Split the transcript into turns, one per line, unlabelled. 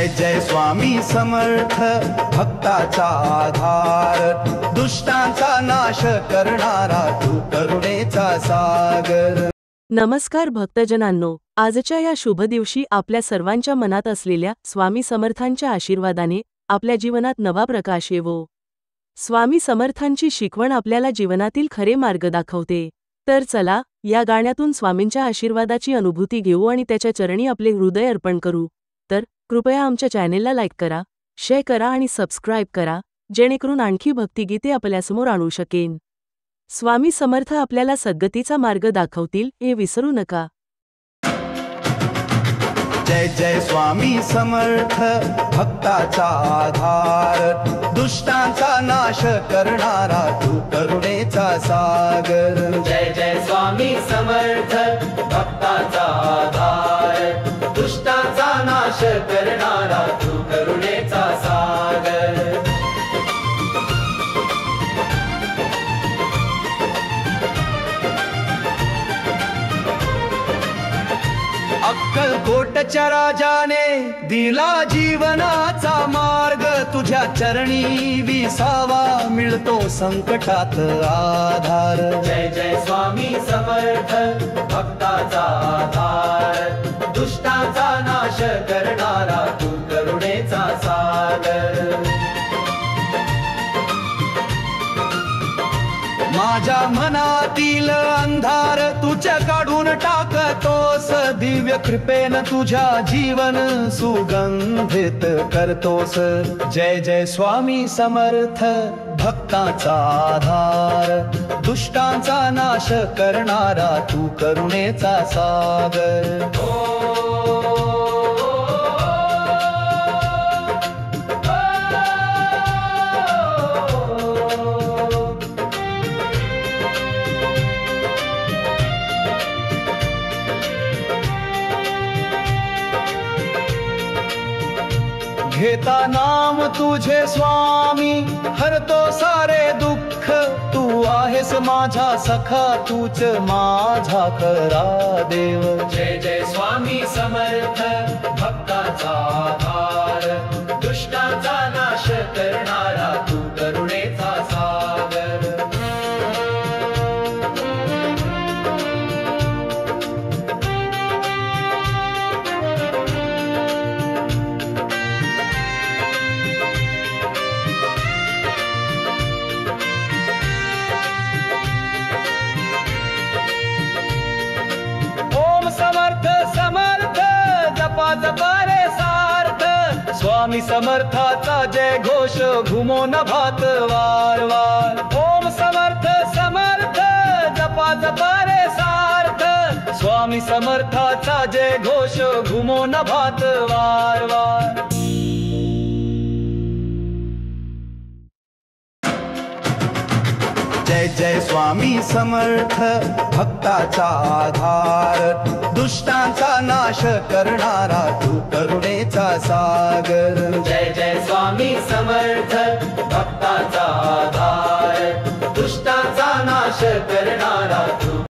जय जय स्वामी समर्थ भक्ताचा आधार, दुष्टांचा नाश करणारा तू करुणेचा सागर।
नमस्कार भक्तजनांनो, आजच्या या शुभ दिवशी आपल्या सर्वांच्या मनात असलेल्या स्वामी समर्थांच्या आशीर्वादाने आपल्या जीवनात नवा प्रकाश येवो। स्वामी समर्थांची शिकवण आपल्याला जीवनातील खरे मार्ग दाखवते। तर चला या गाण्यातून स्वामींच्या आशीर्वादाची अनुभूती घेऊ आणि त्याच्या चरणी आपले हृदय अर्पण करू। तर कृपया आमच्या चॅनेलला लाईक करा, शेअर करा आणि सबस्क्राइब करा, जेणेकरून आणखी भक्तिगीते आपल्यासमोर आणू शकेन। स्वामी समर्थ आपल्याला सद्गतीचा मार्ग दाखवतील हे विसरू नका।
जय जय स्वामी समर्थ भक्ताचा आधार, दुष्टांचा नाश करणारा तू करुणेचा सागर।
जय जय स्वामी समर्थ भक्ताचा आधार, दुष्टांचा नाश करणारा तू करुणेचा सागर।
अक्कलकोटच्या राजाने दिला जीवनाचा मार्ग, तुझ्या चरणी विसावा मिळतो संकटात आधार।
जय जय स्वामी समर्थ भक्ताचा आधार, दुष्टांचा नाश करणारा तू करुणेचा सागर।
माझ्या मनातील अंधार तुझ्या काढून टाकतोस, दिव्य कृपेन तुझ्या जीवन सुगंधित करतोस। जय जय स्वामी समर्थ भक्ताचा आधार, दुष्टांचा नाश करणारा तू करुणेचा सागर। घेता नाम तुझे स्वामी हरतो सारे दुःख, तू आहेस माझा सखा तूच माझा खरा देव।
जय जय स्वामी समर्थ भक्ताचा आधार, दुष्टांचा नाश करणारा तू करुणेचा सागर।
समर्थ समर्थ जपा जपा रे सार्थ, स्वामी समर्थाचा जय घोष घुमो नभात वार वार। ओम समर्थ समर्थ जपा जपा रे सार्थ, स्वामी समर्थाचा जय घोष घुमो नभात वार वार। जय जय स्वामी समर्थ भक्ताचा आधार, दुष्टांचा नाश करणारा तू करुणेचा सागर।
जय जय स्वामी समर्थ भक्ताचा आधार, दुष्टांचा नाश करणारा तू